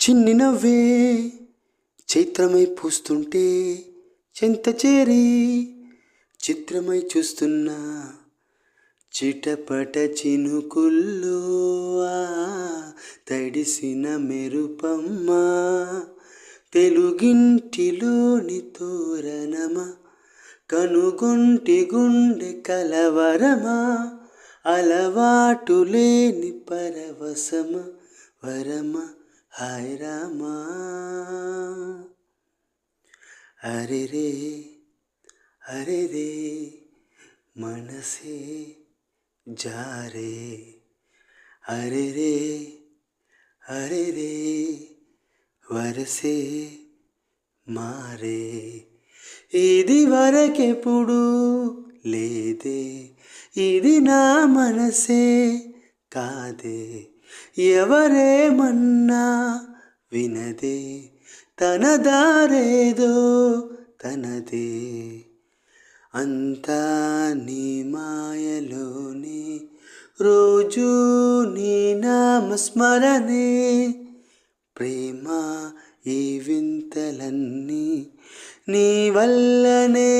చిన్ని నవ్వే చైత్రమై పూస్తుంటే చెంత చేరి చిత్రమై చూస్తున్నా చిటపట చినుకుల్లో తడిసిన మెరుపమ్మ తెలుగింటిలోని తోరణమా కనుగొంటి గుండె కలవరమా అలవాటు లేని పరవశమ వరమ హాయ్ రామా అరెరే అరెరే మనసే జారే అరెరే అరెరే వరసే మారే ఇది వరకెప్పుడు లేదే ఇది నా మనసే కాదే ఎవరేమన్నా వినదే తన దారేదో తనదే అంతా నీ మాయలోనే రోజు నీ నామస్మరణే ప్రేమ ఈ వింతలన్నీ నీ వల్లనే